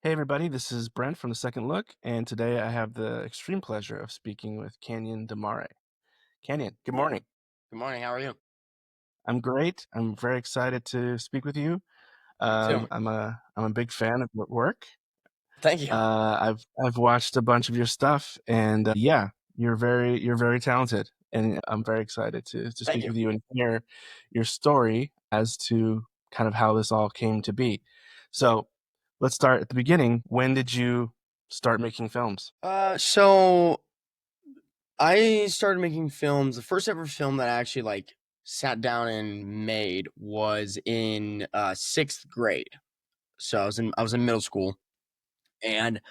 Hey everybody, this is Brent from The Second Look, and today I have the extreme pleasure of speaking with Canyon DiMare. Canyon, good morning. Good morning. How are you? I'm great. I'm very excited to speak with you. Me too. I'm a big fan of your work. Thank you. I've watched a bunch of your stuff, and yeah, you're very talented, and I'm very excited to Thank speak you. with you and hear your story as to kind of how this all came to be. So let's start at the beginning. When did you start making films? So I started making films. The first ever film that I actually sat down and made was in sixth grade. So I was in middle school, and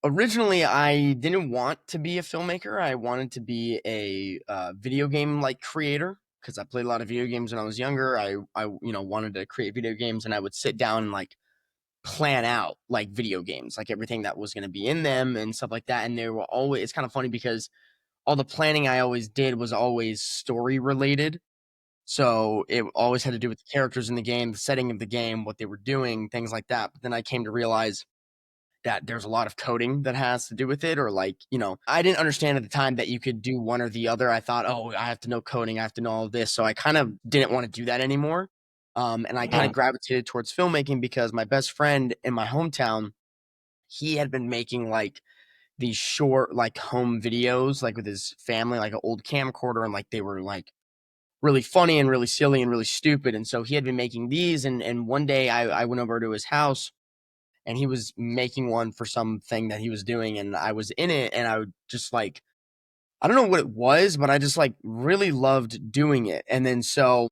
originally I didn't want to be a filmmaker. I wanted to be a video game creator because I played a lot of video games when I was younger. I wanted to create video games, and I would sit down and plan out video games, like everything that was going to be in them and stuff like that. And they were always, it's kind of funny because all the planning I always did was always story related. So it always had to do with the characters in the game, the setting of the game, what they were doing, things like that. But then I came to realize that there's a lot of coding that has to do with it, or I didn't understand at the time that you could do one or the other. I thought, oh, I have to know coding, I have to know all of this. So I kind of didn't want to do that anymore. And I kind of gravitated towards filmmaking because my best friend in my hometown, he had been making these short home videos with his family, like an old camcorder, and they were really funny and really silly and really stupid. And so he had been making these, and one day I went over to his house, and he was making one for something that he was doing, and I was in it, and I would just I don't know what it was, but I just really loved doing it. And then so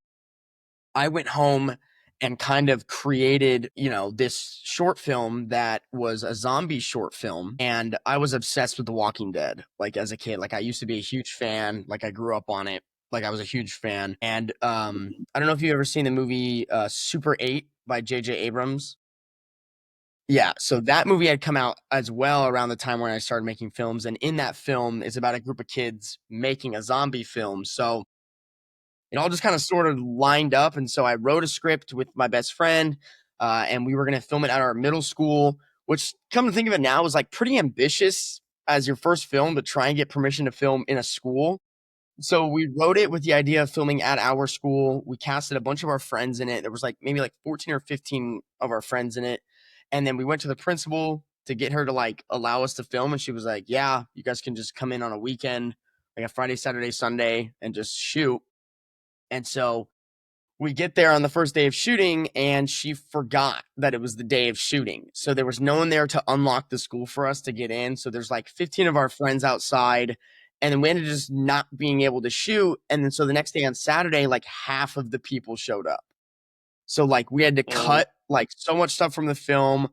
I went home and kind of created, this short film that was a zombie short film. And I was obsessed with The Walking Dead, as a kid. I used to be a huge fan. I grew up on it. I was a huge fan. And I don't know if you've ever seen the movie Super 8 by J.J. Abrams. Yeah, so that movie had come out as well around the time when I started making films. And in that film is about a group of kids making a zombie film. So it all just kind of sort of lined up. And so I wrote a script with my best friend, and we were going to film it at our middle school, which, come to think of it now, was pretty ambitious as your first film to try and get permission to film in a school. So we wrote it with the idea of filming at our school. We casted a bunch of our friends in it. There was maybe 14 or 15 of our friends in it. And then we went to the principal to get her to allow us to film. And she was like, yeah, you guys can just come in on a weekend, like a Friday, Saturday, Sunday, and just shoot. And so we get there on the first day of shooting, and she forgot that it was the day of shooting. So there was no one there to unlock the school for us to get in. So there's 15 of our friends outside, and then we ended up just not being able to shoot. And then so the next day on Saturday, half of the people showed up. So we had to cut so much stuff from the film.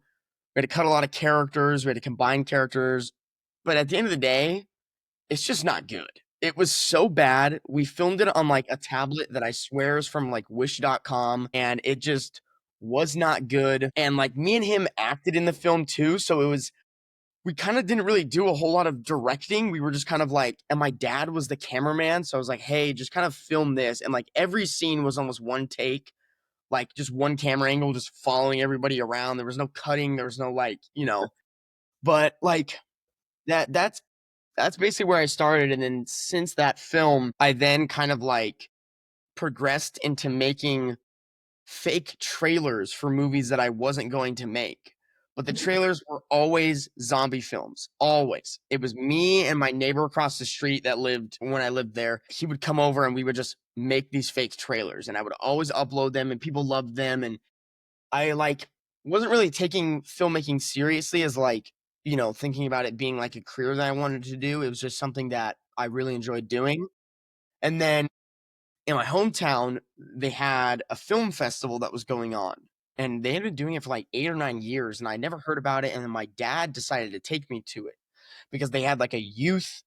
We had to cut a lot of characters. We had to combine characters. But at the end of the day, it's just not good. It was so bad. We filmed it on a tablet that I swear is from wish.com, and it just was not good. And me and him acted in the film too, so we kind of didn't really do a whole lot of directing. We were just kind of and my dad was the cameraman, so I was like, "Hey, just kind of film this." And every scene was almost one take, just one camera angle, just following everybody around. There was no cutting, there was no but that's basically where I started. And then since that film, I then kind of progressed into making fake trailers for movies that I wasn't going to make. But the trailers were always zombie films. Always. It was me and my neighbor across the street that lived when I lived there. He would come over and we would just make these fake trailers, and I would always upload them, and people loved them. And I wasn't really taking filmmaking seriously as thinking about it being a career that I wanted to do. It was just something that I really enjoyed doing. And then in my hometown, they had a film festival that was going on. And they had been doing it for 8 or 9 years, and I never heard about it. And then my dad decided to take me to it because they had a youth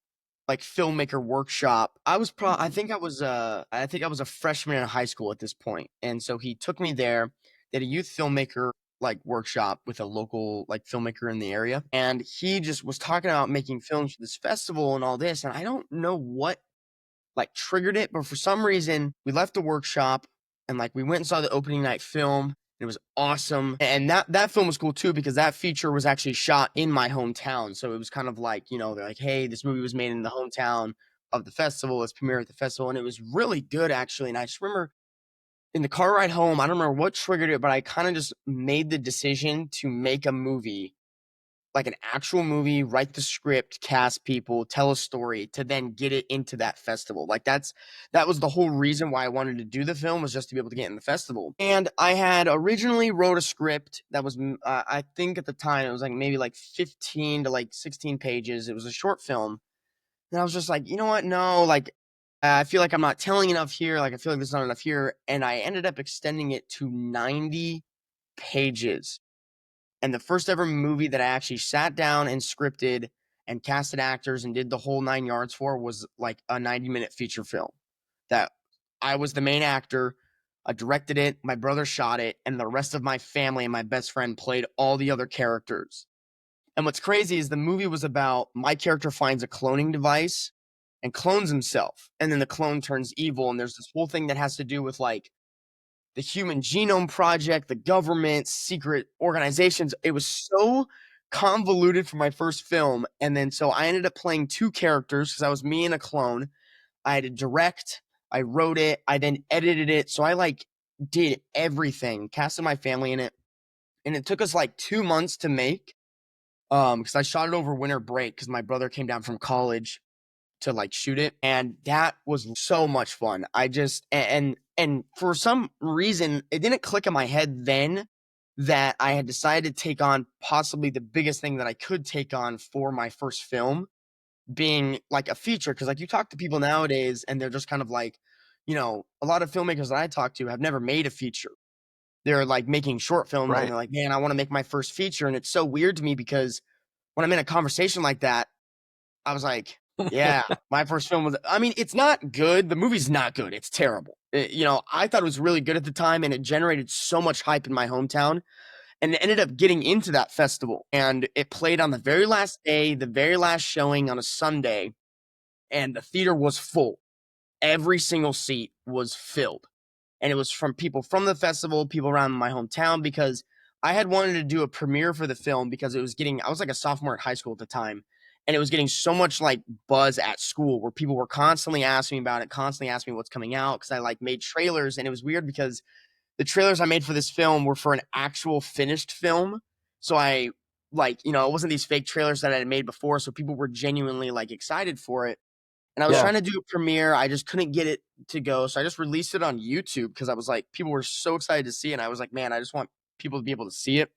filmmaker workshop. I think I was a freshman in high school at this point. And so he took me there. They had a youth filmmaker workshop with a local filmmaker in the area. And he just was talking about making films for this festival and all this. And I don't know what triggered it, but for some reason we left the workshop and we went and saw the opening night film. It was awesome. And that film was cool too because that feature was actually shot in my hometown. So it was kind of like, you know, they're like, hey, this movie was made in the hometown of the festival. Let's premiere at the festival. And it was really good actually. And I just remember in the car ride home, I don't remember what triggered it, but I kind of just made the decision to make a movie, like an actual movie, write the script, cast people, tell a story to then get it into that festival. Like that was the whole reason why I wanted to do the film, was just to be able to get in the festival. And I had originally wrote a script that was, I think at the time it was like maybe like 15 to like 16 pages. It was a short film. And I was just like, you know what? No, like I feel like I'm not telling enough here. Like I feel like there's not enough here. And I ended up extending it to 90 pages. And the first ever movie that I actually sat down and scripted and casted actors and did the whole 9 yards for was like a 90-minute feature film that I was the main actor. I directed it, my brother shot it, and the rest of my family and my best friend played all the other characters. And what's crazy is the movie was about my character finds a cloning device and clones himself. And then the clone turns evil. And there's this whole thing that has to do with like the Human Genome Project, the government, secret organizations. It was so convoluted for my first film. And then so I ended up playing two characters because I was me and a clone. I had to direct, I wrote it, I then edited it. So I like did everything, casted my family in it. And it took us like 2 months to make. Because I shot it over winter break because my brother came down from college to like shoot it, and that was so much fun. I just and for some reason it didn't click in my head then that I had decided to take on possibly the biggest thing that I could take on for my first film, being like a feature. Because like you talk to people nowadays and they're just kind of like, you know, a lot of filmmakers that I talk to have never made a feature. They're like making short films and Right. they're like, man, I want to make my first feature. And it's so weird to me because when I'm in a conversation like that, I was like, yeah, my first film was, I mean, it's not good. The movie's not good. It's terrible. You know, I thought it was really good at the time and it generated so much hype in my hometown, and it ended up getting into that festival, and it played on the very last day, the very last showing on a Sunday, and the theater was full. Every single seat was filled. And it was from people from the festival, people around my hometown, because I had wanted to do a premiere for the film because it was getting, I was like a sophomore at high school at the time, and it was getting so much like buzz at school where people were constantly asking me about it, constantly asking me what's coming out, because I like made trailers. And it was weird because the trailers I made for this film were for an actual finished film. So I like, you know, it wasn't these fake trailers that I had made before. So people were genuinely like excited for it. And I was Yeah. trying to do a premiere. I just couldn't get it to go. So I just released it on YouTube because I was like, people were so excited to see it. And I was like, man, I just want people to be able to see it.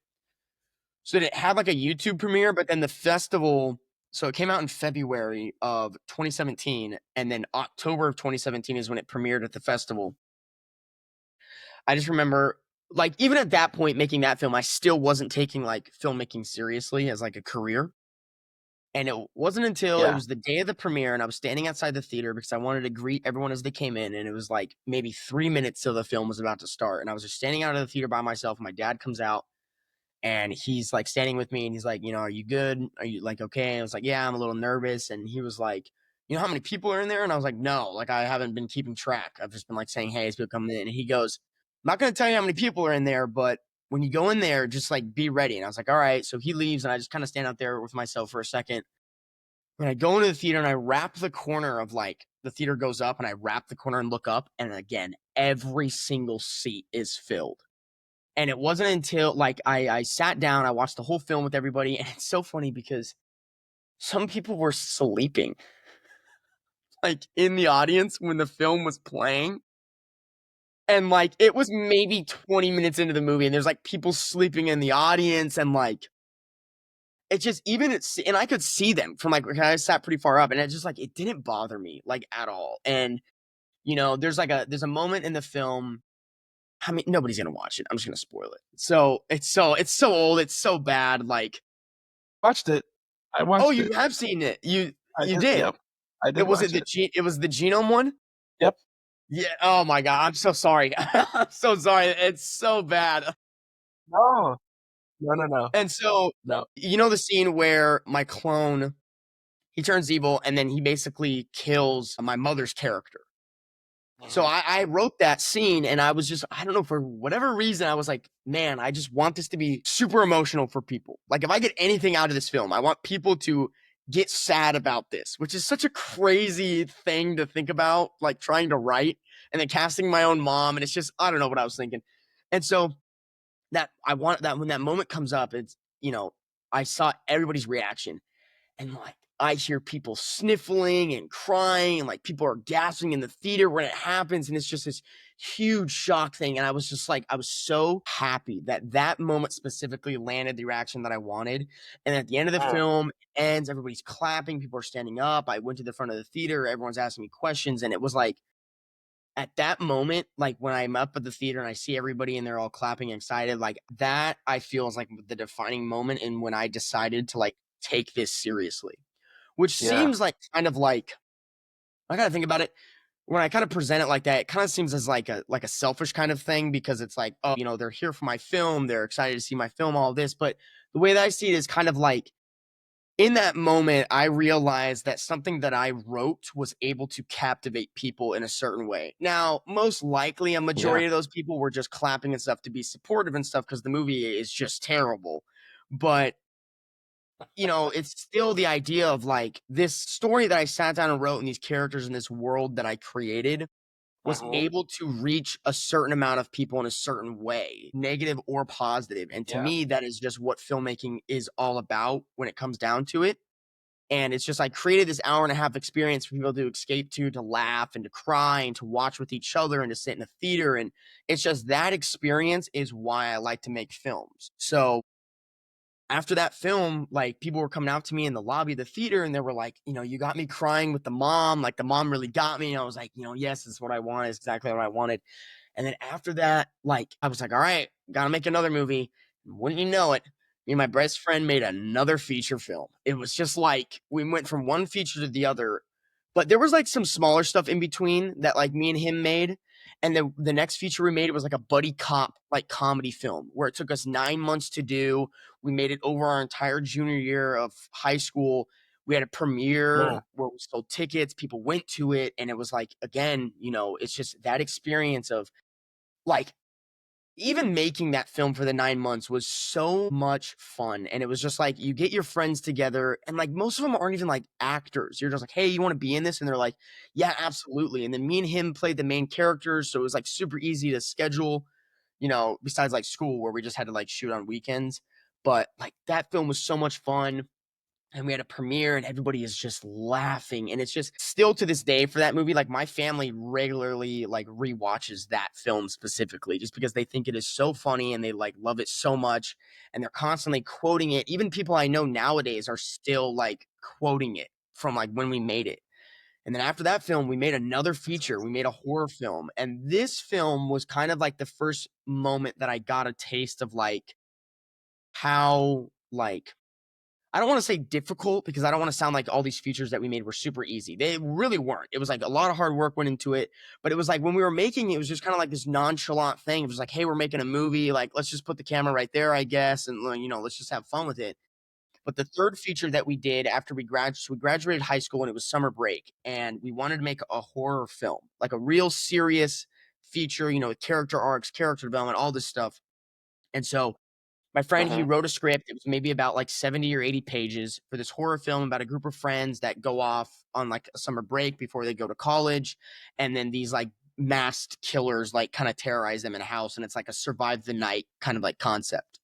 So it had like a YouTube premiere, but then the festival. So it came out in February of 2017. And then October of 2017 is when it premiered at the festival. I just remember, like, even at that point, making that film, I still wasn't taking like filmmaking seriously as like a career. And it wasn't until it Yeah. was the day of the premiere and I was standing outside the theater because I wanted to greet everyone as they came in. And it was like maybe 3 minutes till the film was about to start. And I was just standing out of the theater by myself. My dad comes out and he's like standing with me and he's like, you know, are you good? Are you like okay? And I was like, yeah, I'm a little nervous. And he was like, you know how many people are in there? And I was like, no, like I haven't been keeping track. I've just been like saying, hey, as people come in. And he goes, I'm not going to tell you how many people are in there, but when you go in there, just like be ready. And I was like, all right. So he leaves and I just kind of stand out there with myself for a second. When I go into the theater and I wrap the corner of like the theater goes up and I wrap the corner and look up, and again, every single seat is filled. And it wasn't until like I sat down, I watched the whole film with everybody, and it's so funny because some people were sleeping like in the audience when the film was playing. And like it was maybe 20 minutes into the movie, and there's like people sleeping in the audience, and like it just even it's and I could see them from like I sat pretty far up, and it just like it didn't bother me like at all. And you know, there's a moment in the film. I mean, nobody's gonna watch it. I'm just gonna spoil it. So it's so old. It's so bad. Like, Watched it. I oh, watched you it. have seen it. I You did. did. Yep. I did watch it. It was the genome one. Yep. Yeah. Oh my god. I'm so sorry. I'm so sorry. It's so bad. No. No, no, no. And so No. you know the scene where my clone he turns evil and then he basically kills my mother's character. So Mhm. I wrote that scene and I was just, I don't know, for whatever reason, I was like, man, I just want this to be super emotional for people. Like, if I get anything out of this film, I want people to get sad about this, which is such a crazy thing to think about, like trying to write and then casting my own mom. And it's just, I don't know what I was thinking. And so that I want that when that moment comes up, it's, I saw everybody's reaction and like I hear people sniffling and crying, and like people are gasping in the theater when it happens, and it's just this huge shock thing. And I was just like, I was so happy that that moment specifically landed the reaction that I wanted. And at the end of the Mm. film, it ends, everybody's clapping, people are standing up. I went to the front of the theater, everyone's asking me questions, and it was like at that moment, like when I'm up at the theater and I see everybody and they're all clapping and excited, like that I feel is like the defining moment in when I decided to like take this seriously. Which Yeah. seems like kind of like I gotta think about it. When I kind of present it like that, it kind of seems as like a selfish kind of thing because it's like, oh, they're here for my film, they're excited to see my film, all this. But the way that I see it is kind of like in that moment, I realized that something that I wrote was able to captivate people in a certain way. Now, most likely, a Yeah. majority of those people were just clapping and stuff to be supportive and stuff because the movie is just terrible. But it's still the idea of like this story that I sat down and wrote and these characters in this world that I created was Mhm. able to reach a certain amount of people in a certain way, negative or positive. And to Yeah. me, that is just what filmmaking is all about when it comes down to it. And it's just I created this hour and a half experience for people to escape to laugh and to cry and to watch with each other and to sit in a theater. And it's just that experience is why I like to make films. So after that film, like people were coming out to me in the lobby of the theater and they were like, you got me crying with the mom. Like the mom really got me. And I was like, yes, this is what I wanted. It's exactly what I wanted. And then after that, like I was like, all right, gotta make another movie. Wouldn't you know it? Me and my best friend made another feature film. It was just like we went from one feature to the other, but there was like some smaller stuff in between that like me and him made. And the next feature we made it was like a buddy cop like comedy film where it took us 9 months to do. We made it over our entire junior year of high school. We had a premiere Mm. where we sold tickets, people went to it, and it was like, again, it's just that experience of like even making that film for the 9 months was so much fun. And it was just like you get your friends together, and like most of them aren't even like actors. You're just like, hey, you want to be in this? And they're like, yeah, absolutely. And then me and him played the main characters. So it was like super easy to schedule, besides like school where we just had to like shoot on weekends. But like that film was so much fun, and we had a premiere and everybody is just laughing, and it's just still to this day for that movie, like my family regularly like rewatches that film specifically just because they think it is so funny and they like love it so much, and they're constantly quoting it. Even people I know nowadays are still like quoting it from like when we made it. And then after that film we made another feature, we made a horror film, and this film was kind of like the first moment that I got a taste of like how like I don't want to say difficult because I don't want to sound like all these features that we made were super easy. They really weren't. It was like a lot of hard work went into it, but it was like when we were making it, it was just kind of like this nonchalant thing. It was like, hey, we're making a movie. Like, let's just put the camera right there, I guess, and let's just have fun with it. But the third feature that we did after we graduated high school and it was summer break, and we wanted to make a horror film, like a real serious feature, with character arcs, character development, all this stuff. And so my friend, he Mhm. wrote a script. It was maybe about like 70 or 80 pages for this horror film about a group of friends that go off on like a summer break before they go to college. And then these like masked killers like kind of terrorize them in a house. And it's like a survive the night kind of like concept.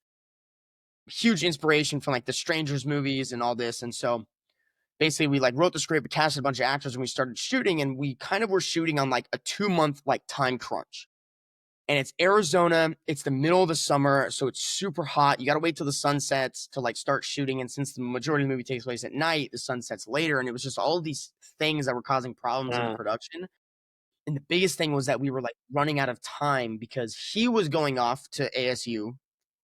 Huge inspiration from like the Strangers movies and all this. And so basically we like wrote the script, we casted a bunch of actors and we started shooting. And we kind of were shooting on like a 2 month like time crunch, and it's Arizona. It's the middle of the summer, so it's super hot. You got to wait till the sun sets to like start shooting. And since the majority of the movie takes place at night, the sun sets later. And it was just all of these things that were causing problems in the Mm. production. And the biggest thing was that we were like running out of time because he was going off to ASU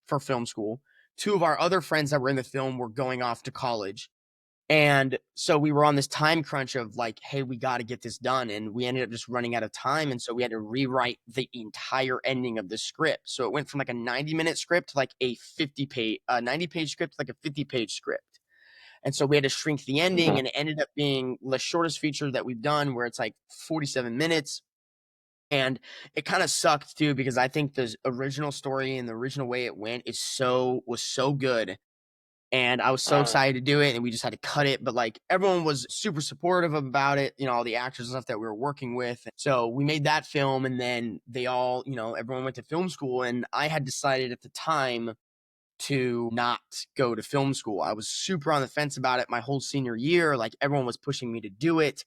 for film school. Two of our other friends that were in the film were going off to college. And so we were on this time crunch of like, hey, we got to get this done. And we ended up just running out of time. And so we had to rewrite the entire ending of the script. So it went from like a 90-minute script to like a 90-page script, to like a 50-page script. And so we had to shrink the ending, Mhm. and it ended up being the shortest feature that we've done, where it's like 47 minutes. And it kind of sucked too because I think the original story and the original way it went was so good, and I was so excited to do it, and we just had to cut it. But like everyone was super supportive about it, all the actors and stuff that we were working with. So we made that film, and then they all, everyone went to film school, and I had decided at the time to not go to film school. I was super on the fence about it my whole senior year. Like everyone was pushing me to do it.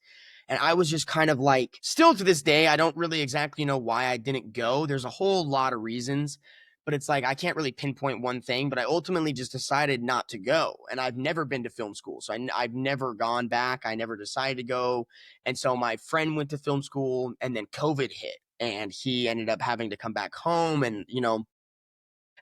And I was just kind of like, still to this day, I don't really exactly know why I didn't go. There's a whole lot of reasons, but it's like I can't really pinpoint one thing. But I ultimately just decided not to go. And I've never been to film school. So I've never gone back. I never decided to go. And so my friend went to film school, and then COVID hit, and he ended up having to come back home. And,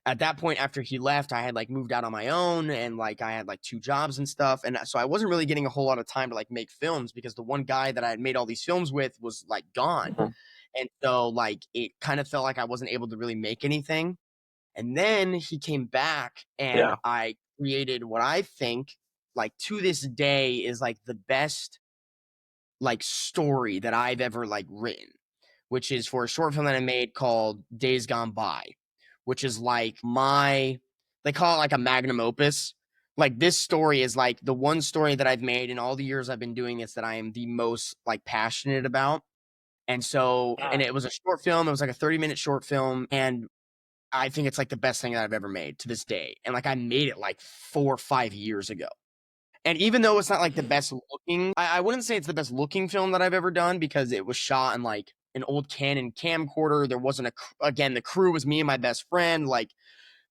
at that point, after he left, I had like moved out on my own, and like I had like two jobs and stuff. And so I wasn't really getting a whole lot of time to like make films because the one guy that I had made all these films with was like gone. Mhm. And so like it kind of felt like I wasn't able to really make anything. And then he came back, and Yeah. I created what I think like to this day is like the best like story that I've ever like written, which is for a short film that I made called Days Gone By, which is like they call it like a magnum opus. Like this story is like the one story that I've made in all the years I've been doing this that I am the most like passionate about. And so, and it was a short film. It was like a 30-minute short film. And I think it's like the best thing that I've ever made to this day. And like I made it like 4 or 5 years ago. And even though it's not like the best looking, I wouldn't say it's the best looking film that I've ever done because it was shot in like an old Canon camcorder. There wasn't again, the crew was me and my best friend. Like,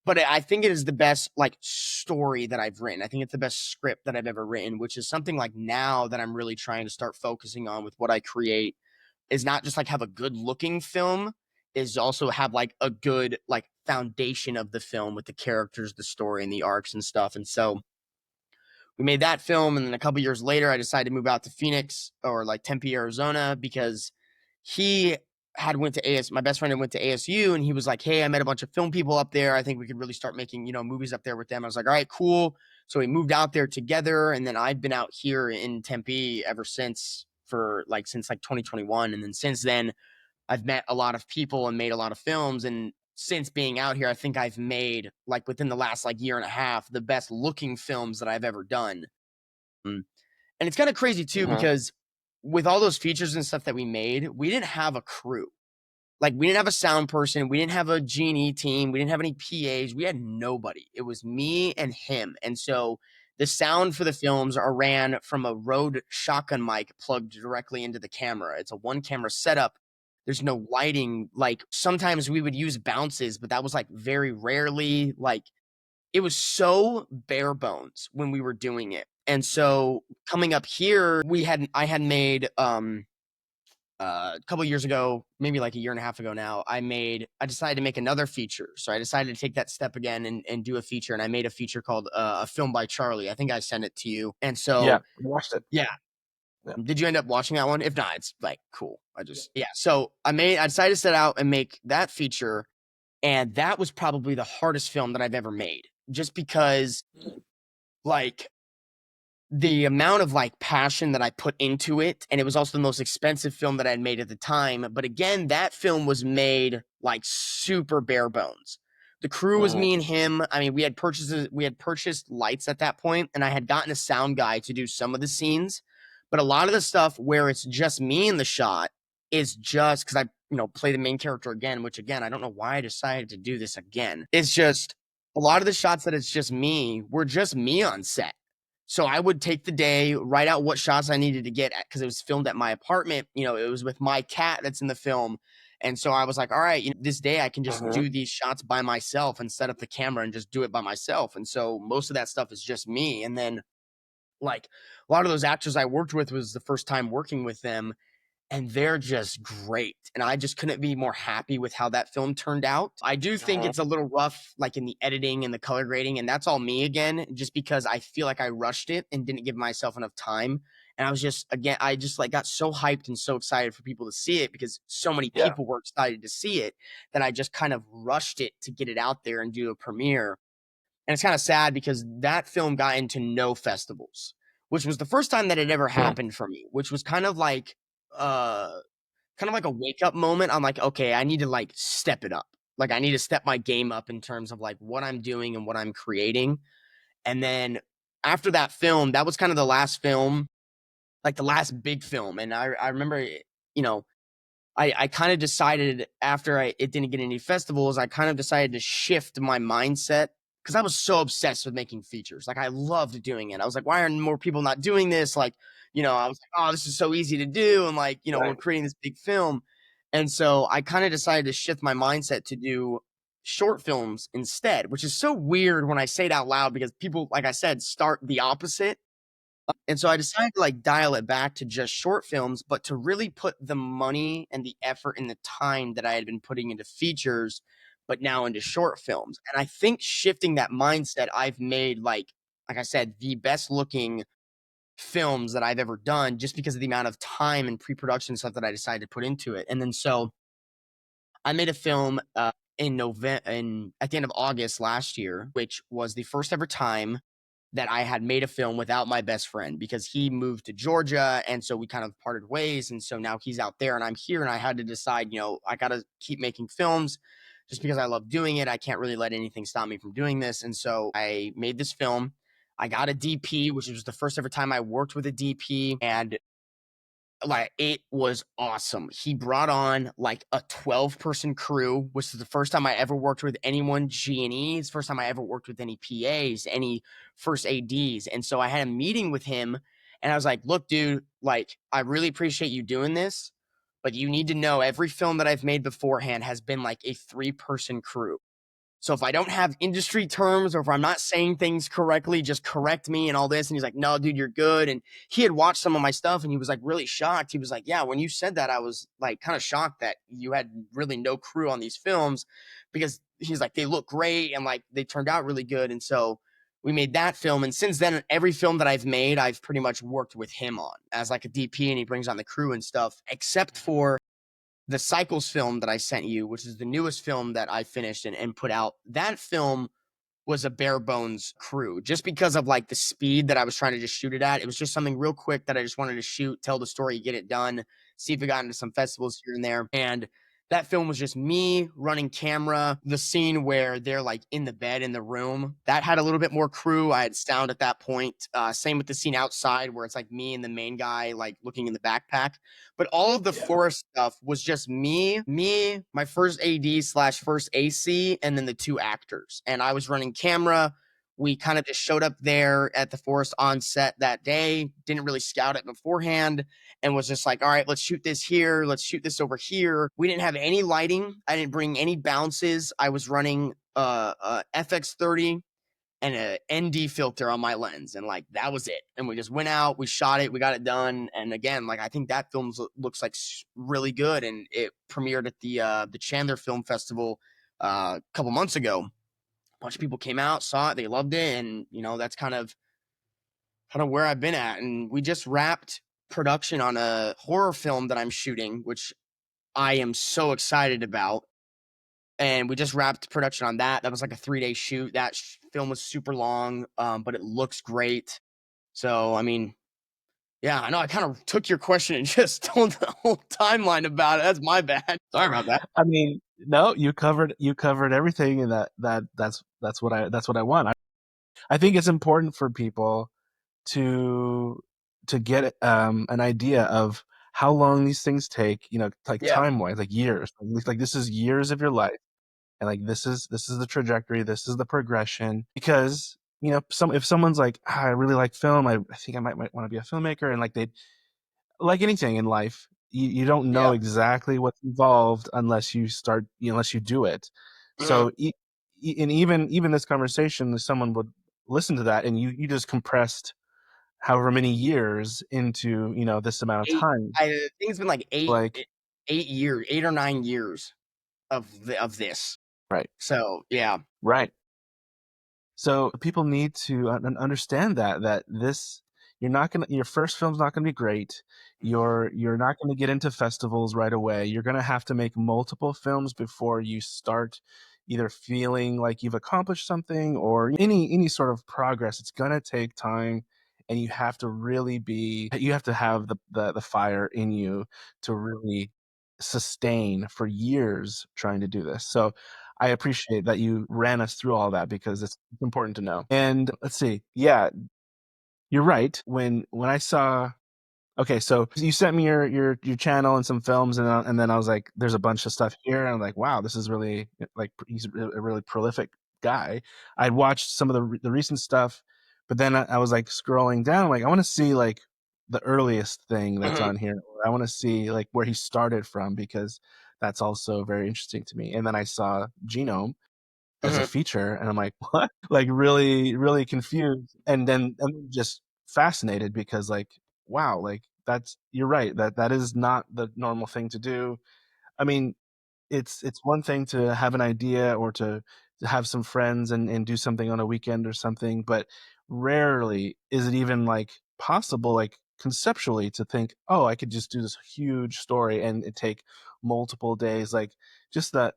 but I think it is the best like story that I've written. I think it's the best script that I've ever written, which is something like now that I'm really trying to start focusing on with what I create is not just like have a good looking film, is also have like a good like foundation of the film with the characters, the story, and the arcs and stuff. And so we made that film, and then a couple years later I decided to move out to Phoenix or like Tempe, Arizona, because he had went to my best friend had went to ASU, and he was like, hey, I met a bunch of film people up there, I think we could really start making movies up there with them. I was like, all right, cool. So we moved out there together, and then I've been out here in Tempe ever since, for like since like 2021. And then since then I've met a lot of people and made a lot of films. And since being out here, I think I've made like within the last like year and a half, the best looking films that I've ever done. And it's kind of crazy too, Mhm. because with all those features and stuff that we made, we didn't have a crew. Like we didn't have a sound person, we didn't have a G&E team, we didn't have any PAs, we had nobody. It was me and him. And so the sound for the films are ran from a Rode shotgun mic plugged directly into the camera. It's a one camera setup. There's no lighting. Like sometimes we would use bounces, but that was like very rarely. Like it was so bare bones when we were doing it. And so coming up here, I had made a couple years ago, maybe like a year and a half ago now, I decided to make another feature. So I decided to take that step again and do a feature. And I made a feature called A Film by Charlie. I think I sent it to you. And Yeah. so, Watched it. yeah. Yeah. Did you end up watching that one? If not, it's like cool. Yeah. So I decided to set out and make that feature. And that was probably the hardest film that I've ever made, just because like the amount of like passion that I put into it. And it was also the most expensive film that I had made at the time. But again, that film was made like super bare bones. The crew was Mhm. me and him. I mean, we had purchased lights at that point, and I had gotten a sound guy to do some of the scenes. But a lot of the stuff where it's just me in the shot is just because I, play the main character again, which again, I don't know why I decided to do this again. It's just a lot of the shots that it's just me were just me on set. So I would take the day, write out what shots I needed to get at, because it was filmed at my apartment. It was with my cat that's in the film. And so I was like, all right, this day I can just Mhm. do these shots by myself and set up the camera and just do it by myself. And so most of that stuff is just me. And then like a lot of those actors I worked with was the first time working with them, and they're just great. And I just couldn't be more happy with how that film turned out. I do think Mhm. it's a little rough, like in the editing and the color grading, and that's all me again, just because I feel like I rushed it and didn't give myself enough time. And I just like got so hyped and so excited for people to see it because so many Yeah. people were excited to see it that I just kind of rushed it to get it out there and do a premiere. And it's kind of sad because that film got into no festivals, which was the first time that it ever Hmm. happened for me, which was kind of like, uh, kind of like a wake up moment. I'm like, okay, I need to like step it up. Like I need to step my game up in terms of like what I'm doing and what I'm creating. And then after that film, that was kind of the last film, like the last big film. And I remember, you know, I kind of decided after it didn't get any festivals, I kind of decided to shift my mindset because I was so obsessed with making features. Like I loved doing it. I was like, why are more people not doing this? Like, I was like, oh, this is so easy to do. And like, we're Right. creating this big film. And so I kind of decided to shift my mindset to do short films instead, which is so weird when I say it out loud because people, like I said, start the opposite. And so I decided to like dial it back to just short films, but to really put the money and the effort and the time that I had been putting into features, but now into short films. And I think shifting that mindset, I've made like I said, the best looking films that I've ever done just because of the amount of time and pre-production stuff that I decided to put into it. And then so I made a film in November in at the end of August last year, which was the first ever time that I had made a film without my best friend because he moved to Georgia and so we kind of parted ways and so now he's out there and I'm here and I had to decide, I got to keep making films just because I love doing it. I can't really let anything stop me from doing this and so I made this film. I got a DP, which was the first ever time I worked with a DP and like it was awesome. He brought on like a 12-person crew, which is the first time I ever worked with anyone G&E. It's the first time I ever worked with any PAs, any first ADs. And so I had a meeting with him and I was like, look, dude, like I really appreciate you doing this, but you need to know every film that I've made beforehand has been like a 3-person crew. So if I don't have industry terms or if I'm not saying things correctly, just correct me and all this. And he's like, no, dude, you're good. And he had watched some of my stuff and he was like really shocked. He was like, yeah, when you said that, I was like kind of shocked that you had really no crew on these films because he's like, they look great and like they turned out really good. And so we made that film. And since then, every film that I've made, I've pretty much worked with him on as like a DP and he brings on the crew and stuff, except for the Cycles film that I sent you, which is the newest film that I finished and put out. That film was a bare bones crew just because of like the speed that I was trying to just shoot it at. It was just something real quick that I just wanted to shoot, tell the story, get it done, see if it got into some festivals here and there. And that film was just me running camera. The scene where they're like in the bed in the room that had a little bit more crew. I had sound at that point. Same with the scene outside where it's like me and the main guy like looking in the backpack. But all of the Yeah. forest stuff was just me, my first AD slash first AC, and then the 2 actors. And I was running camera. We kind of just showed up there at the forest on set that day, didn't really scout it beforehand, and was just like, all right, let's shoot this here. Let's shoot this over here. We didn't have any lighting. I didn't bring any bounces. I was running FX30 and a ND filter on my lens, and like that was it. And we just went out, we shot it, we got it done. And again, like I think that film looks like really good, and it premiered at the Chandler Film Festival a couple months ago. A bunch of people came out, saw it, they loved it, and that's kind of where I've been at. And we just wrapped production on a horror film that I'm shooting, which I am so excited about and we just wrapped production on that. That was like a 3-day shoot. That film was super long, but it looks great. So, I mean, yeah, I know I kind of took your question and just told the whole timeline about it. That's my bad. Sorry about that. I mean, no, you covered everything, and that's what I want. I think it's important for people to get an idea of how long these things take, like Yeah, time wise, like years. Like this is years of your life, and like this is the trajectory, this is the progression. Because if someone's like, I really like film, I think I might want to be a filmmaker, and like they like anything in life, you don't know yeah. exactly what's involved unless you start, unless you do it. Mhm. So and even this conversation, someone would listen to that, and you just compressed however many years into this amount of Eight. time. I think it's been like Like, 8 years, 8 or 9 years of this. right, So yeah, right. So people need to understand that your first film's not gonna be great. You're not gonna get into festivals right away. You're gonna have to make multiple films before you start either feeling like you've accomplished something or any sort of progress. It's gonna take time, and you have to have the fire in you to really. sustain for years trying to do this. So I appreciate that you ran us through all that because it's important to know. And let's see. Yeah, you're right. When I saw okay, so you sent me your channel and some films, and then I was like, "There's a bunch of stuff here," and I'm like, "Wow, this is really like he's a really prolific guy." I'd watched some of the recent stuff, but then I was like scrolling down, like I want to see like the earliest thing that's Mhm, on here. I want to see like where he started from because that's also very interesting to me. And then I saw Genome as a mhm. feature, and I'm like, "What?" Like, really, really confused, and then I'm just fascinated because, like, wow, like, that's you're right, that is not the normal thing to do. I mean, it's one thing to have an idea or to have some friends and do something on a weekend or something, but rarely is it even, like, possible, like, conceptually to think, "Oh, I could just do this huge story and it take multiple days." Like, just the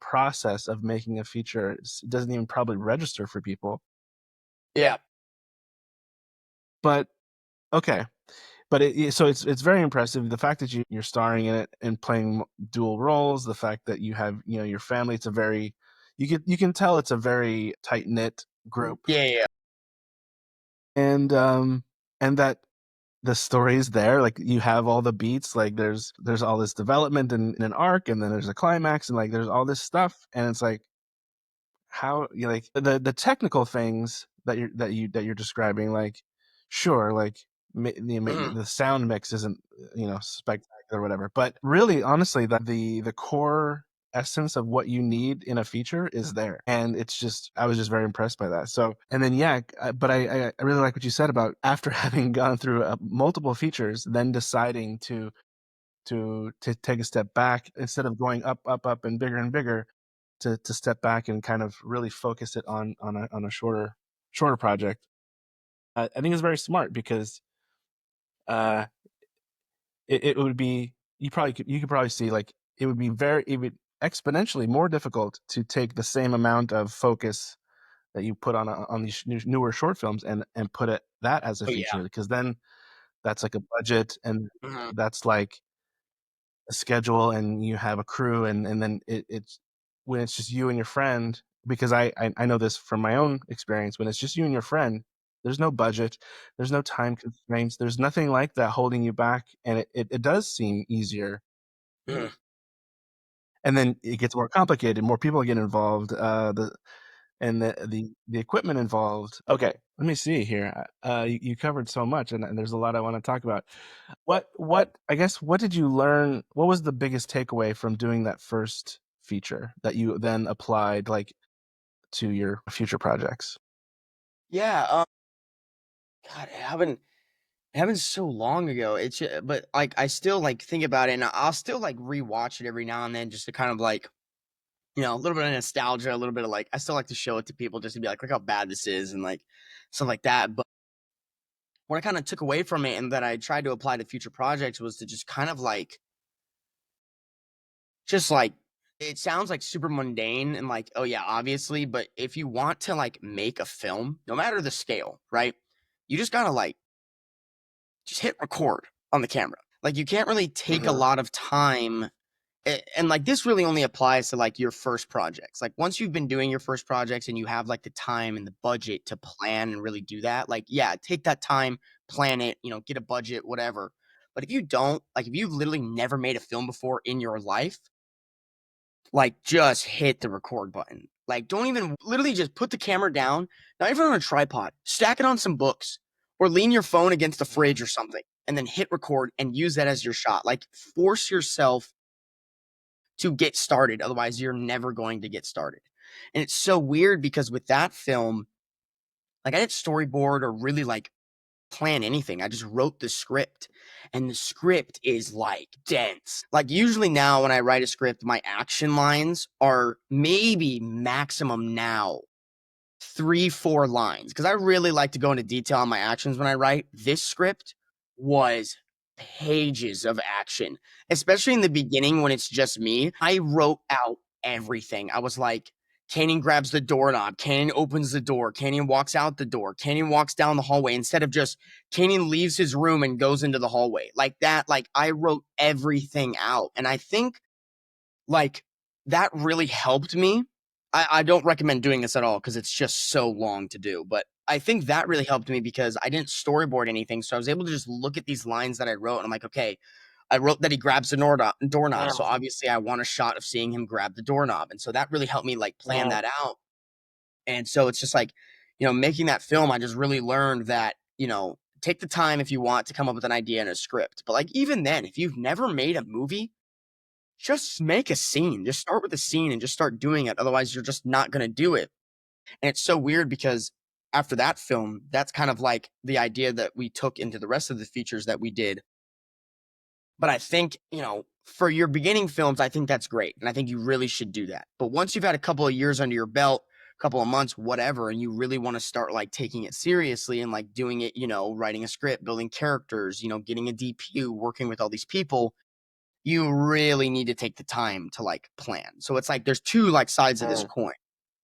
process of making a feature doesn't even probably register for people. Yeah. But, okay. But so it's very impressive. The fact that you're starring in it and playing dual roles, the fact that you have, you know, your family, it's a very you can tell it's a very tight-knit group. Yeah, yeah, And and that the story is there, like you have all the beats, like there's all this development in an arc, and then there's a climax, and like there's all this stuff, and it's like how you like the technical things that you're describing, like sure, like mhm, the sound mix isn't spectacular or whatever, but really, honestly, the core essence of what you need in a feature is there, and it's just I was just very impressed by that. So, and then yeah, but I really like what you said about after having gone through multiple features, then deciding to take a step back instead of going up, up, up, and bigger, to step back and kind of really focus it on a shorter project. I think it's very smart because uh, it would be you could probably see like it would exponentially more difficult to take the same amount of focus that you put on these newer short films and put it that as a oh, yeah. feature because then that's like a budget and Mhm, that's like a schedule and you have a crew and then it's when it's just you and your friend because I know this from my own experience when it's just you and your friend there's no budget, there's no time constraints, there's nothing like that holding you back, and it does seem easier, mhm. and then it gets more complicated, more people get involved, the equipment involved. Okay, let me see here. You covered so much, and there's a lot I want to talk about. What I guess what did you learn? What was the biggest takeaway from doing that first feature that you then applied like to your future projects? Yeah, God, it happened so long ago. But, like, I still, like, think about it, and I'll still, like, rewatch it every now and then just to kind of, like, a little bit of nostalgia, a little bit of, like I still like to show it to people just to be like, "Look how bad this is," and, like, stuff like that, but what I kinda took away from it and that I tried to apply to future projects was to just kind of, like just, like it sounds, like, super mundane and, like, "Oh, yeah, obviously," but if you want to, like, make a film, no matter the scale, right? You just gotta, like just hit record on the camera. Like, you can't really take a Mhm, lot of time and like this really only applies to like your first projects. Like once you've been doing your first projects and you have like the time and the budget to plan and really do that, like yeah, take that time, plan it, get a budget, whatever. But if you don't, like if you've literally never made a film before in your life, like just hit the record button. Like don't even literally just put the camera down, not even on a tripod. Stack it on some books or lean your phone against the fridge or something and then hit record and use that as your shot. Like force yourself to get started. Otherwise, you're never going to get started. And it's so weird because with that film, like I didn't storyboard or really like plan anything. I just wrote the script. And the script is like dense. Like usually now when I write a script, my action lines are maybe maximum now 3, 4 lines because I really like to go into detail on my actions when I write. This script was pages of action, especially in the beginning when it's just me. I wrote out everything. I was like, Canyon grabs the doorknob. Canyon opens the door. Canyon walks out the door. Canyon walks down the hallway instead of just Canyon leaves his room and goes into the hallway. Like that, like I wrote everything out. And I think like that really helped me. I don't recommend doing this at all because it's just so long to do. But I think that really helped me because I didn't storyboard anything. So I was able to just look at these lines that I wrote and I'm like, okay, I wrote that he grabs the doorknob. So Mm, obviously I want a shot of seeing him grab the doorknob. And so that really helped me like plan mm, that out. And so it's just like, making that film, I just really learned that, take the time if you want to come up with an idea and a script. But like even then, if you've never made a movie, just make a scene. Just start with a scene and just start doing it. Otherwise, you're just not going to do it. And it's so weird because after that film, that's kind of like the idea that we took into the rest of the features that we did. But I think, for your beginning films, I think that's great. And I think you really should do that. But once you've had a couple of years under your belt, a couple of months, whatever, and you really want to start like taking it seriously and like doing it, writing a script, building characters, getting a DPU, working with all these people, you really need to take the time to like plan. So it's like there's two like sides of this mm, coin.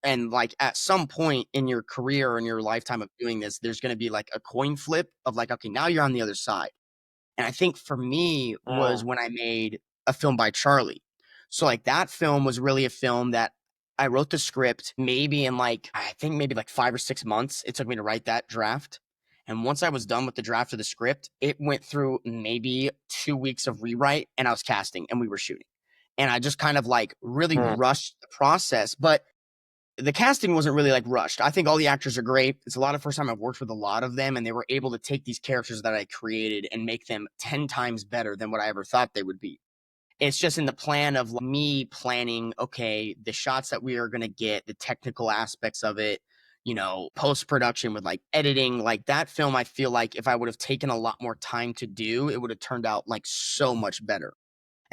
And like at some point in your career or in your lifetime of doing this, there's going to be like a coin flip of like, okay, now you're on the other side. And I think for me was mm, when I made A Film by Charlie. So like that film was really a film that I wrote the script maybe in like I think maybe like 5 or 6 months it took me to write that draft. And once I was done with the draft of the script, it went through maybe 2 weeks of rewrite and I was casting and we were shooting. And I just kind of like really mm, rushed the process, but the casting wasn't really like rushed. I think all the actors are great. It's a lot of first time I've worked with a lot of them, and they were able to take these characters that I created and make them 10 times better than what I ever thought they would be. It's just in the plan of me planning, okay, the shots that we are going to get, the technical aspects of it, post production with like editing, like that film. I feel like if I would have taken a lot more time to do, it would have turned out like so much better.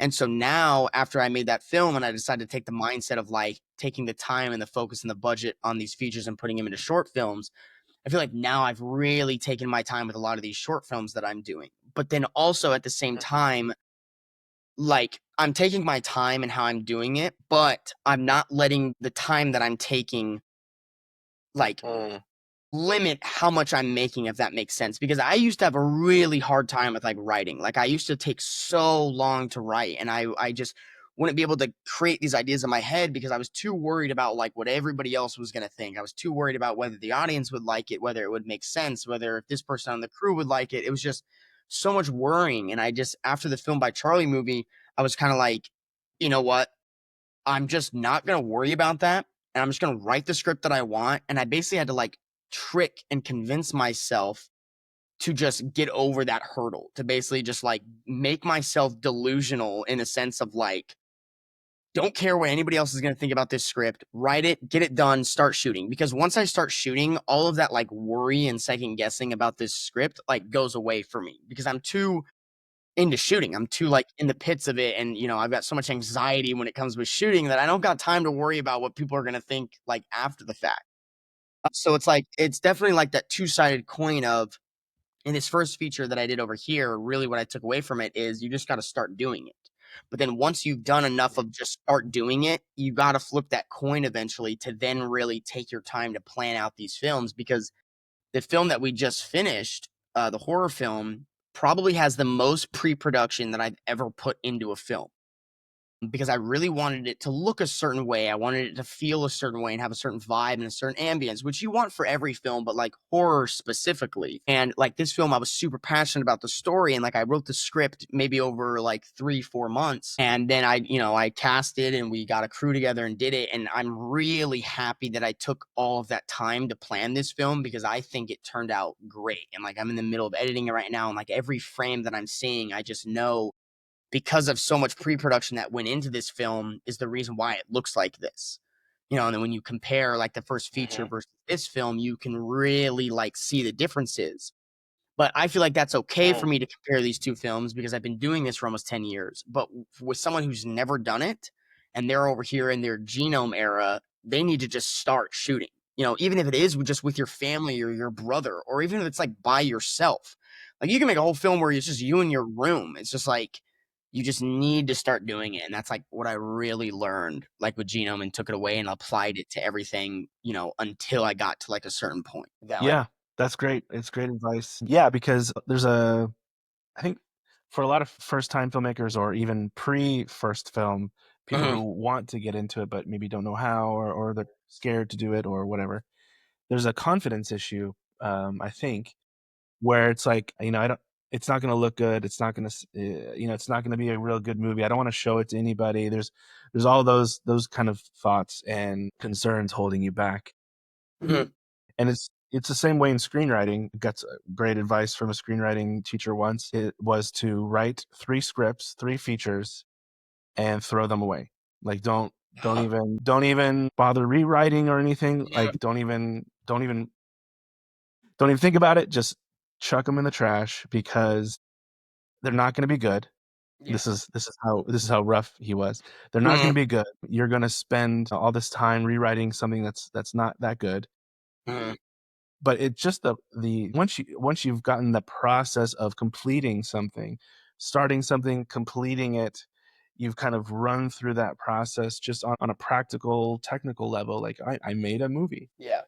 And so now, after I made that film and I decided to take the mindset of like taking the time and the focus and the budget on these features and putting them into short films, I feel like now I've really taken my time with a lot of these short films that I'm doing. But then also at the same time, like I'm taking my time and how I'm doing it, but I'm not letting the time that I'm taking like mm, limit how much I'm making, if that makes sense. Because I used to have a really hard time with like writing. Like I used to take so long to write, and I just wouldn't be able to create these ideas in my head because I was too worried about like what everybody else was gonna think. I was too worried about whether the audience would like it, whether it would make sense, whether if this person on the crew would like it. It was just so much worrying. And I just after the Film by Charlie movie, I was kind of like, you know what? I'm just not gonna worry about that, and I'm just gonna write the script that I want. And I basically had to like trick and convince myself to just get over that hurdle, to basically just like make myself delusional in a sense of like, don't care what anybody else is gonna think about this script. Write it, get it done, start shooting. Because once I start shooting, all of that like worry and second guessing about this script like goes away for me because I'm too into shooting. I'm too like in the pits of it, and I've got so much anxiety when it comes with shooting that I don't got time to worry about what people are going to think like after the fact. So it's like it's definitely like that two-sided coin of in this first feature that I did over here, really what I took away from it is you just got to start doing it. But then once you've done enough of just start doing it, you got to flip that coin eventually to then really take your time to plan out these films because the film that we just finished, the horror film, probably has the most pre-production that I've ever put into a film because I really wanted it to look a certain way. I wanted it to feel a certain way and have a certain vibe and a certain ambience, which you want for every film, but like horror specifically. And like this film, I was super passionate about the story. And like I wrote the script maybe over like 3, 4 months. And then I casted and we got a crew together and did it. And I'm really happy that I took all of that time to plan this film because I think it turned out great. And like I'm in the middle of editing it right now. And like every frame that I'm seeing, I just know because of so much pre-production that went into this film is the reason why it looks like this. And then when you compare like the first feature mhm, versus this film, you can really like see the differences. But I feel like that's okay for mm, me to compare these two films because I've been doing this for almost 10 years. But with someone who's never done it and they're over here in their genome era, they need to just start shooting. Even if it is just with your family or your brother, or even if it's like by yourself. Like you can make a whole film where it's just you in your room. It's just like You just need to start doing it, and that's, like, what I really learned, like, with Genome and took it away and applied it to everything, until I got to, like, a certain point. That, like Yeah, that's great. It's great advice. Yeah, because there's a I think for a lot of first-time filmmakers or even pre-first film, people Mhm, who want to get into it but maybe don't know how or they're scared to do it or whatever, there's a confidence issue, I think, where it's like, I don't it's not gonna look good, it's not gonna it's not gonna be a real good movie, I don't wanna show it to anybody, there's all those kind of thoughts and concerns holding you back. mhm, And it's the same way in screenwriting. Got great advice from a screenwriting teacher once. It was to write 3 scripts, 3 features, and throw them away. Like, don't even bother rewriting or anything, mhm, like, don't even think about it, just chuck them in the trash because they're not gonna be good. yeah, This is how rough he was. They're not gonna mhm, be good. You're gonna spend all this time rewriting something that's not that good. mhm, But it's just the once you've gotten the process of completing something, starting something, completing it, you've kind of run through that process just on a practical, technical level, like, I made a movie. yeah,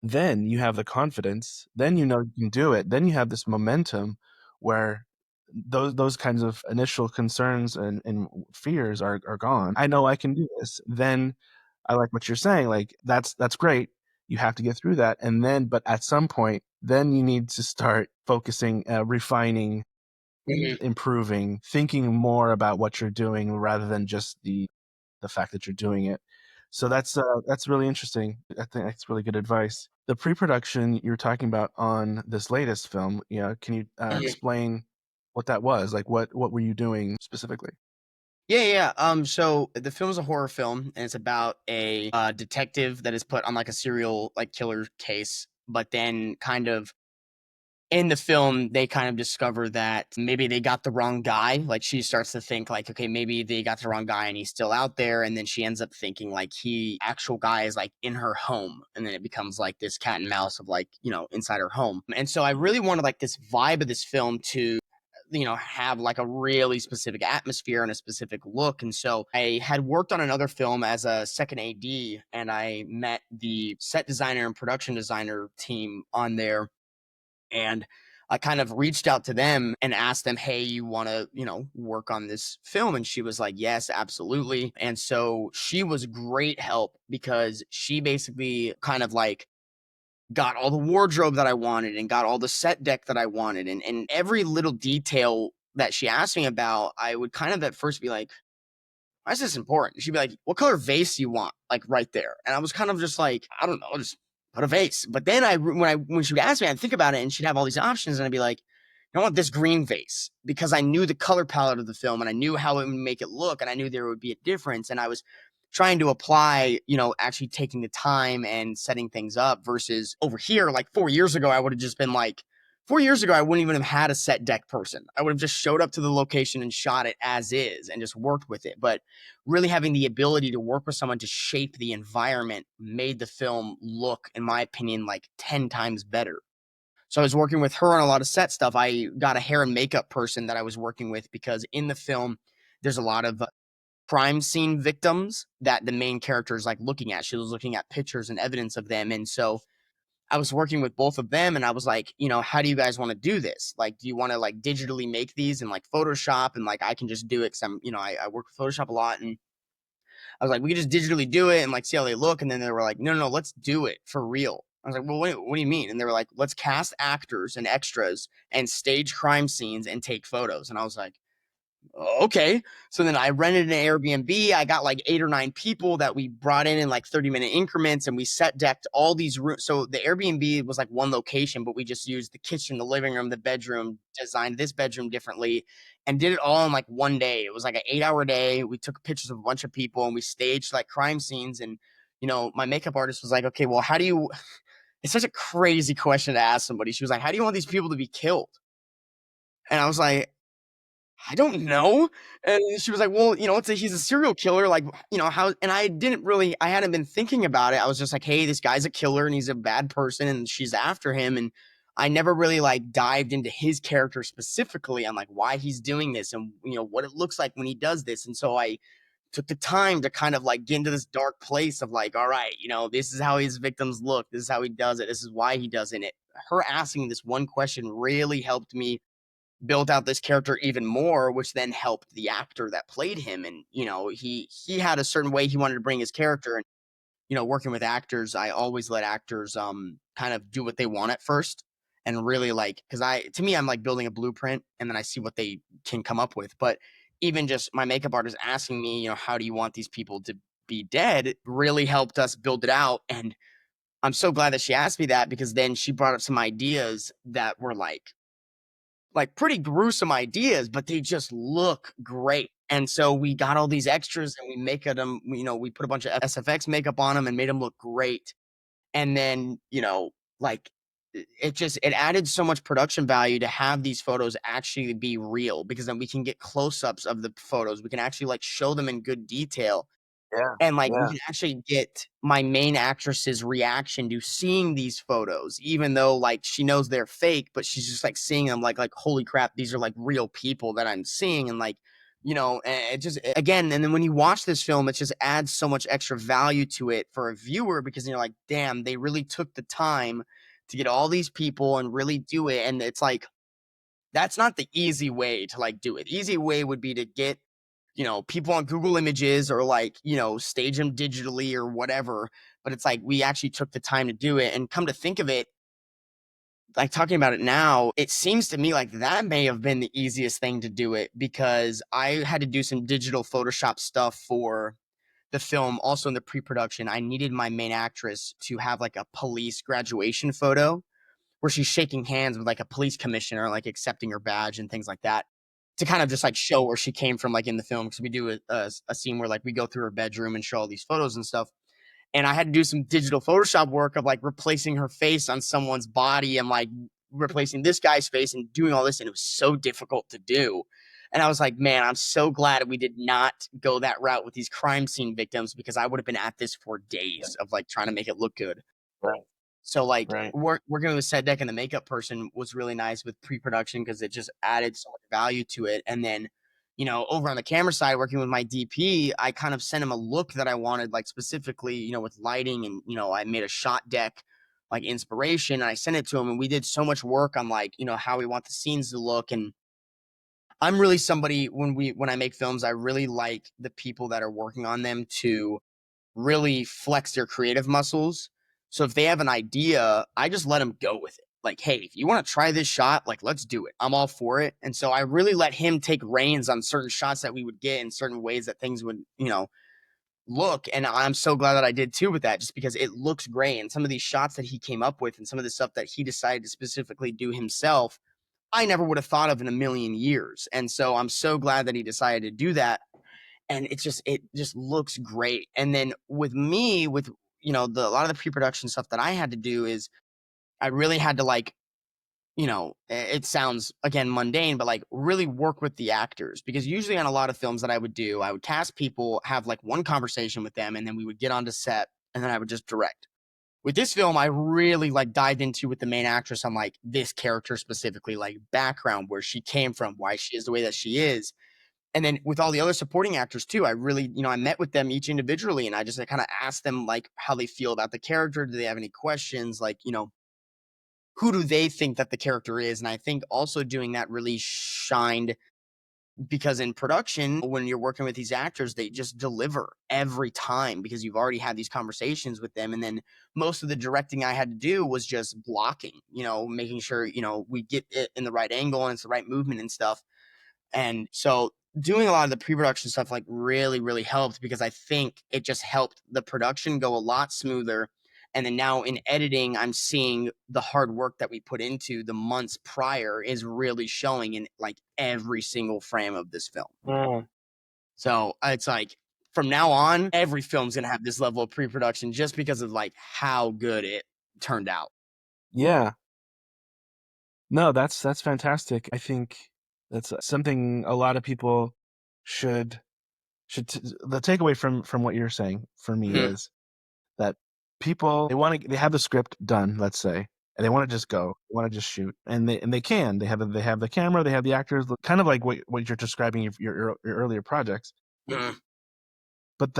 Then you have the confidence, then you know you can do it, then you have this momentum where those kinds of initial concerns and fears are gone. "I know I can do this." Then I like what you're saying, like, that's great. You have to get through that, and then but at some point, then you need to start focusing, refining, mhm, improving, thinking more about what you're doing rather than just the fact that you're doing it. So that's really interesting. I think that's really good advice. The pre-production you're talking about on this latest film, can you, mhm. explain what that was? Like, what were you doing specifically? Yeah, yeah, yeah. So the film is a horror film, and it's about a detective that is put on like a serial like killer case, but then kind of in the film they kind of discover that maybe they got the wrong guy. Like she starts to think like, okay, maybe they got the wrong guy and he's still out there, and then she ends up thinking like he actual guy is like in her home, and then it becomes like this cat and mouse of like inside her home. And so I really wanted like this vibe of this film to have like a really specific atmosphere and a specific look. And so I had worked on another film as a second AD, and I met the set designer and production designer team on there. And I kind of reached out to them and asked them, hey, you want to, work on this film? And she was like, yes, absolutely. And so she was great help because she basically kind of like got all the wardrobe that I wanted and got all the set deck that I wanted. And every little detail that she asked me about, I would kind of at first be like, why is this important? She'd be like, what color vase do you want? Like right there. And I was kind of just like, I don't know, just put a vase. But then when she would ask me, I'd think about it and she'd have all these options and I'd be like, I want this green vase because I knew the color palette of the film and I knew how it would make it look and I knew there would be a difference. And I was trying to apply, actually taking the time and setting things up versus over here, like 4 years ago, I would have just been like, 4 years ago, I wouldn't even have had a set deck person. I would have just showed up to the location and shot it as is and just worked with it. But really having the ability to work with someone to shape the environment made the film look, in my opinion, like 10 times better. So I was working with her on a lot of set stuff. I got a hair and makeup person that I was working with because in the film, there's a lot of crime scene victims that the main character is like looking at. She was looking at pictures and evidence of them. And so I was working with both of them and I was like, how do you guys want to do this? Like, do you want to like digitally make these in like Photoshop and like I can just do it because I work with Photoshop a lot and I was like, we could just digitally do it and like see how they look. And then they were like, no, no, no, let's do it for real. I was like, well, what do you mean? And they were like, let's cast actors and extras and stage crime scenes and take photos. And I was like, okay. So then I rented an Airbnb. I got like 8 or 9 people that we brought in like 30-minute increments and we set decked all these rooms. So the Airbnb was like one location, but we just used the kitchen, the living room, the bedroom, designed this bedroom differently and did it all in like one day. It was like an 8 hour day. We took pictures of a bunch of people and we staged like crime scenes. And, my makeup artist was like, okay, well, how do you, it's such a crazy question to ask somebody. She was like, how do you want these people to be killed? And I was like, I don't know. And she was like, well, he's a serial killer. Like, how, and I hadn't been thinking about it. I was just like, hey, this guy's a killer and he's a bad person and she's after him. And I never really like dived into his character specifically on like why he's doing this and what it looks like when he does this. And so I took the time to kind of like get into this dark place of like, all right, this is how his victims look. This is how he does it. This is why he does it. Her asking this one question really helped me build out this character even more, which then helped the actor that played him. And, he had a certain way he wanted to bring his character. And, working with actors, I always let actors kind of do what they want at first and really like, because to me, I'm like building a blueprint and then I see what they can come up with. But even just my makeup artist asking me, how do you want these people to be dead really helped us build it out. And I'm so glad that she asked me that, because then she brought up some ideas that were like pretty gruesome ideas, but they just look great. And so we got all these extras and we make them, we put a bunch of SFX makeup on them and made them look great. And then, like it added so much production value to have these photos actually be real, because then we can get close-ups of the photos. We can actually like show them in good detail. Yeah, And, like, we yeah, can actually get my main actress's reaction to seeing these photos, even though, like, she knows they're fake, but she's just, like, seeing them like, "Holy crap, these are, like, real people that I'm seeing," and, like, it just again, and then when you watch this film, it just adds so much extra value to it for a viewer, because you're like, "Damn, they really took the time to get all these people and really do it," and it's like, that's not the easy way to, like, do it. Easy way would be to get people on Google Images or like, stage them digitally or whatever. But it's like we actually took the time to do it. And come to think of it, like talking about it now, it seems to me like that may have been the easiest thing to do it, because I had to do some digital Photoshop stuff for the film. Also in the pre-production, I needed my main actress to have like a police graduation photo where she's shaking hands with like a police commissioner, like accepting her badge and things like that, to kind of just like show where she came from, like in the film. Because we do a scene where like we go through her bedroom and show all these photos and stuff. And I had to do some digital Photoshop work of like replacing her face on someone's body and like replacing this guy's face and doing all this. And it was so difficult to do. And I was like, man, I'm so glad we did not go that route with these crime scene victims, because I would have been at this for days of like trying to make it look good. right, So, like, right. working with a set deck and the makeup person was really nice with pre-production, because it just added so much value to it. And then, over on the camera side, working with my DP, I kind of sent him a look that I wanted, like specifically, with lighting, and I made a shot deck like inspiration, and I sent it to him, and we did so much work on like how we want the scenes to look. And I'm really somebody, when I make films, I really like the people that are working on them to really flex their creative muscles. So if they have an idea, I just let them go with it. Like, hey, if you want to try this shot, like, let's do it. I'm all for it. And so I really let him take reins on certain shots that we would get, in certain ways that things would, look. And I'm so glad that I did too with that, just because it looks great. And some of these shots that he came up with and some of the stuff that he decided to specifically do himself, I never would have thought of in a million years. And so I'm so glad that he decided to do that. And it just looks great. And then with me, with a lot of the pre-production stuff that I had to do, is I really had to like, it sounds again mundane, but like really work with the actors, because usually on a lot of films that I would do, I would cast people, have like one conversation with them, and then we would get onto set, and then I would just direct. With this film, I really like dived into with the main actress on like this character specifically, like background, where she came from, why she is the way that she is. And then with all the other supporting actors too, I really, I met with them each individually, and I just kind of asked them like how they feel about the character. Do they have any questions? Like, who do they think that the character is? And I think also doing that really shined, because in production, when you're working with these actors, they just deliver every time, because you've already had these conversations with them. And then most of the directing I had to do was just blocking, making sure, we get it in the right angle and it's the right movement and stuff. And so doing a lot of the pre-production stuff like really, really helped, because I think it just helped the production go a lot smoother. And then now in editing, I'm seeing the hard work that we put into the months prior is really showing in like every single frame of this film. Mm, So it's like from now on, every film's gonna have this level of pre-production, just because of like how good it turned out. yeah. No, that's fantastic. I think that's something a lot of people should the takeaway from what you're saying for me Mhm. is that people they have the script done, let's say. and they wanna just go, they wanna just shoot, and they can. They have the camera, they have the actors, kind of like what you're describing your earlier projects, Mhm. but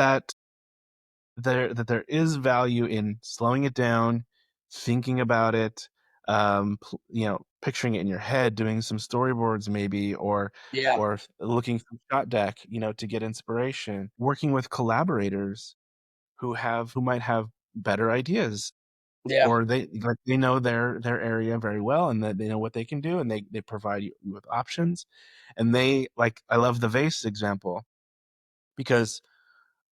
there is value in slowing it down, thinking about it, picturing it in your head, doing some storyboards maybe, Yeah. or looking through shot deck, to get inspiration, working with collaborators who might have better ideas, Yeah. or they know their area very well, and that they know what they can do, and they provide you with options, and I love the vase example because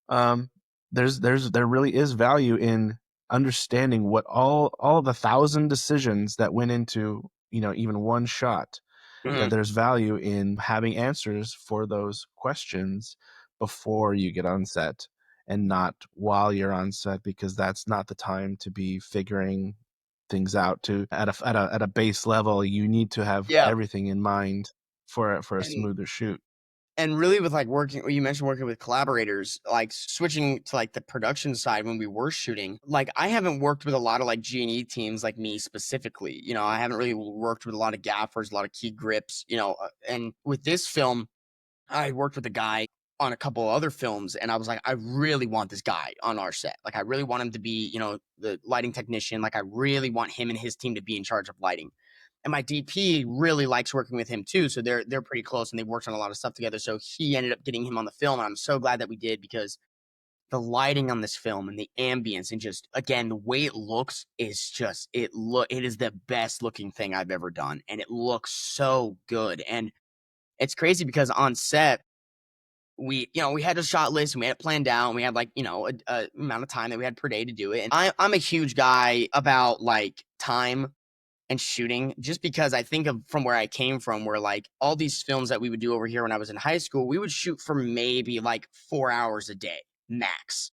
um, there really is value in understanding what all the 1,000 decisions that went into, even one shot, that Mhm. there's value in having answers for those questions before you get on set and not while you're on set, because that's not the time to be figuring things out to at a base level. You need to have Yeah. everything in mind for a And smoother shoot. really with like working, you mentioned working with collaborators, like switching to like the production side when we were shooting. Like I haven't worked with a lot of like G&E teams like me specifically. I haven't really worked with a lot of gaffers, a lot of key grips, and with this film I worked with a guy on a couple other films, and I was like, I really want this guy on our set. Like, I really want him to be, the lighting technician. Like, I really want him and his team to be in charge of lighting. And my DP really likes working with him too, so they're pretty close, and they've worked on a lot of stuff together. So he ended up getting him on the film, and I'm so glad that we did because the lighting on this film and the ambience and just again the way it looks is just it is the best looking thing I've ever done, and it looks so good. And it's crazy because on set we had a shot list and we had it planned out and we had like, a amount of time that we had per day to do it. And I'm a huge guy about like time and shooting just because I think of from where I came from, where like all these films that we would do over here when I was in high school, we would shoot for maybe like 4 hours a day max.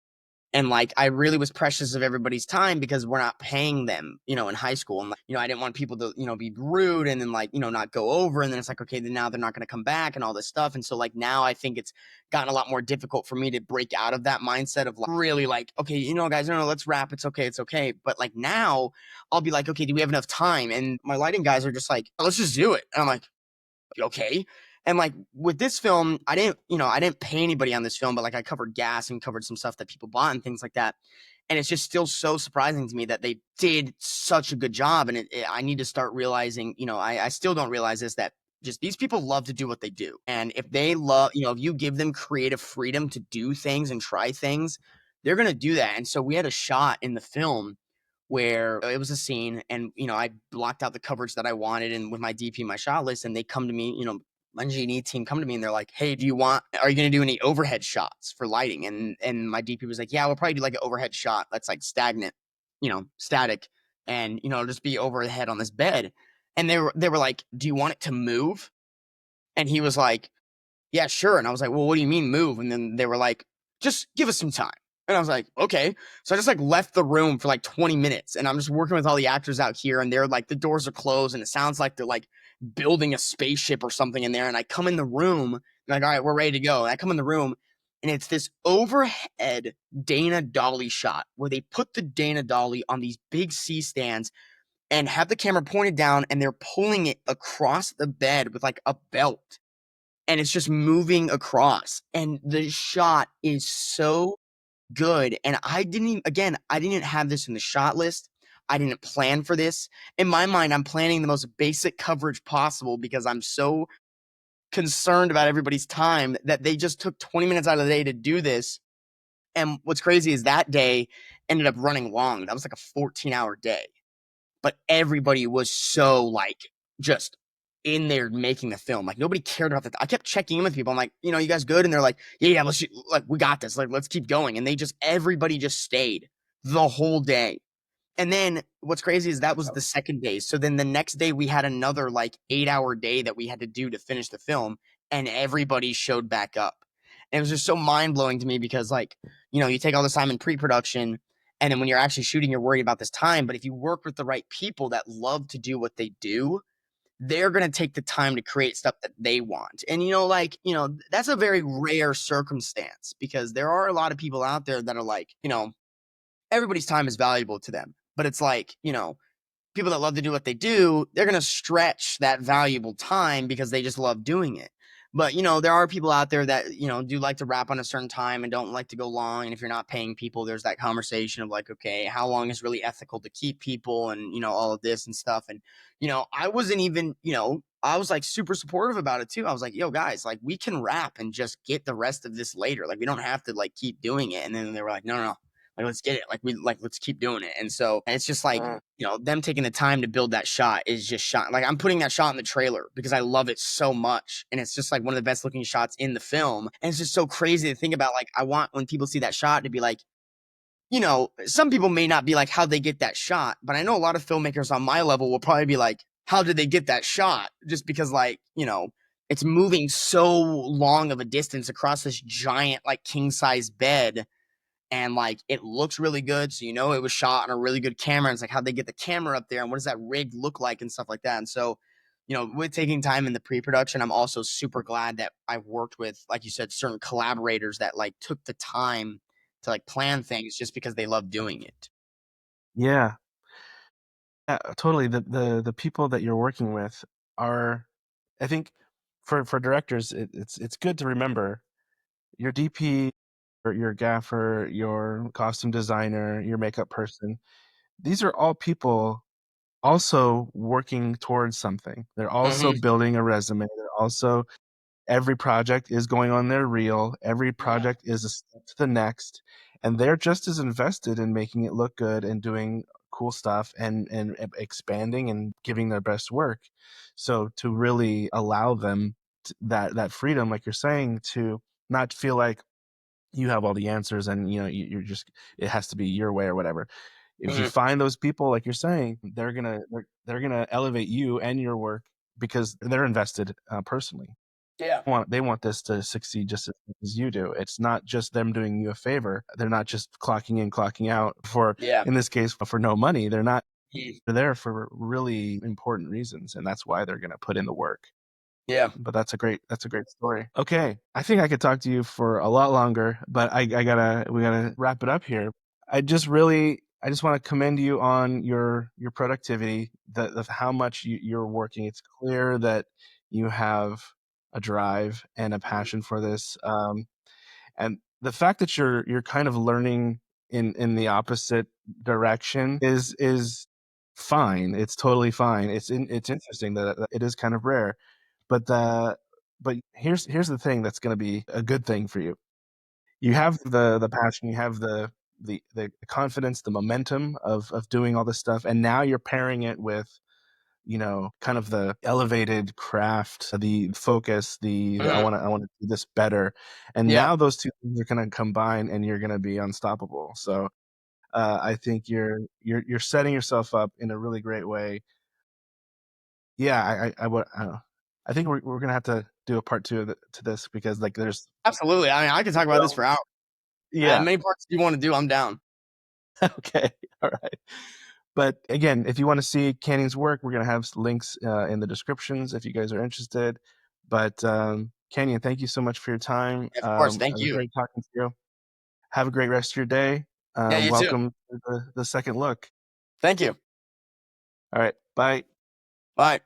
And, like, I really was precious of everybody's time because we're not paying them, in high school. And, like, I didn't want people to, be rude and then, like, not go over. And then it's like, okay, then now they're not going to come back and all this stuff. And so, like, now I think it's gotten a lot more difficult for me to break out of that mindset of like, really like, okay, guys, no, let's wrap. It's okay. It's okay. But, like, now I'll be like, okay, do we have enough time? And my lighting guys are just like, let's just do it. And I'm like, okay. And like with this film, I didn't pay anybody on this film, but like I covered gas and covered some stuff that people bought and things like that. And it's just still so surprising to me that they did such a good job. And I need to start realizing, I still don't realize this, that just these people love to do what they do. And if they love, if you give them creative freedom to do things and try things, they're going to do that. And so we had a shot in the film where it was a scene and I blocked out the coverage that I wanted and with my DP my shot list, and they come to me, my G&E team come to me and they're like, hey, are you going to do any overhead shots for lighting? And my DP was like, yeah, we'll probably do like an overhead shot that's like stagnant, static, and it'll just be overhead on this bed. And they were like, do you want it to move? And he was like, yeah, sure. And I was like, well, what do you mean move? And then they were like, just give us some time. And I was like, okay. So I just like left the room for like 20 minutes and I'm just working with all the actors out here and they're like, the doors are closed and it sounds like they're like building a spaceship or something in there. And I come in the room, like, all right, we're ready to go. And I come in the room and it's this overhead Dana Dolly shot where they put the Dana Dolly on these big C stands and have the camera pointed down and they're pulling it across the bed with like a belt and it's just moving across. And the shot is so good. And I didn't have this in the shot list. I didn't plan for this. In my mind, I'm planning the most basic coverage possible because I'm so concerned about everybody's time that they just took 20 minutes out of the day to do this. And what's crazy is that day ended up running long. That was like a 14-hour day, but everybody was so like just in there making the film. Like nobody cared about that. I kept checking in with people. I'm like, you guys good? And they're like, yeah, let's like we got this. Like let's keep going. And everybody just stayed the whole day. And then what's crazy is that was the second day. So then the next day we had another like 8-hour day that we had to do to finish the film, and everybody showed back up. And it was just so mind blowing to me because like, you take all this time in pre-production and then when you're actually shooting, you're worried about this time. But if you work with the right people that love to do what they do, they're going to take the time to create stuff that they want. And, that's a very rare circumstance because there are a lot of people out there that are like, everybody's time is valuable to them. But it's like, people that love to do what they do, they're going to stretch that valuable time because they just love doing it. But, there are people out there that, do like to wrap on a certain time and don't like to go long. And if you're not paying people, there's that conversation of like, okay, how long is really ethical to keep people and, all of this and stuff. And, I wasn't even, I was like super supportive about it too. I was like, yo, guys, like we can wrap and just get the rest of this later. Like we don't have to like keep doing it. And then they were like, no, no, no. Like, let's get it. Let's keep doing it. And so and it's just like, them taking the time to build that shot is just shot. Like I'm putting that shot in the trailer because I love it so much. And it's just like one of the best looking shots in the film. And it's just so crazy to think about. Like, I want when people see that shot to be like, some people may not be like, how'd they get that shot? But I know a lot of filmmakers on my level will probably be like, how did they get that shot? Just because, like, it's moving so long of a distance across this giant, like, king size bed and like it looks really good. So it was shot on a really good camera. It's like how'd they get the camera up there and what does that rig look like and stuff like that. And so, with taking time in the pre-production, I'm also super glad that I've worked with, like you said, certain collaborators that like took the time to like plan things just because they love doing it. Yeah. Totally. The people that you're working with are, I think, for directors, it's good to remember your DP, or your gaffer, your costume designer, your makeup person. These are all people also working towards something. They're also Hmm. building a resume. They're also every project is going on their reel. Every Yeah. project is a step to the next, and they're just as invested in making it look good and doing cool stuff and expanding and giving their best work. So to really allow them that freedom, like you're saying, to not feel like you have all the answers and you're just it has to be your way or whatever. If you Hmm. find those people, like you're saying, they're gonna elevate you and your work because they're invested personally. Yeah. They want this to succeed just as much as you do. It's not just them doing you a favor. They're not just clocking in, clocking out for, Yeah. in this case, for no money. They're not. Mhm. They're there for really important reasons, and that's why they're going to put in the work. Yeah. But that's a great story. Okay, I think I could talk to you for a lot longer, but we gotta wrap it up here. I just want to commend you on your productivity, the how much you're working. It's clear that you have a drive and a Mhm. passion for this, and the fact that you're kind of learning in the opposite direction is fine. It's totally fine. It's interesting that it is kind of rare, but here's the thing that's going to be a good thing for you. You have the passion, you have the confidence, the momentum of doing all this stuff, and now you're pairing it with kind of the elevated craft, the focus, the Mhm. I want to do this better, and Yeah. now those two things are going to combine, and you're going to be unstoppable. So I think you're setting yourself up in a really great way. Yeah, I would. I think we're gonna have to do a part two to this because like there's Absolutely. I mean, I could talk about this well, for hours. As yeah. many parts you want to do, I'm down. Okay, all right. But again, if you want to see Canning's work, we're gonna have links in the descriptions if you guys are interested. But Canyon, thank you so much for your time. Of course. It Thank was you. great talking to you. Have a great rest of your day. Yeah, you too. Welcome to the second look. Thank you. All right, bye. Bye.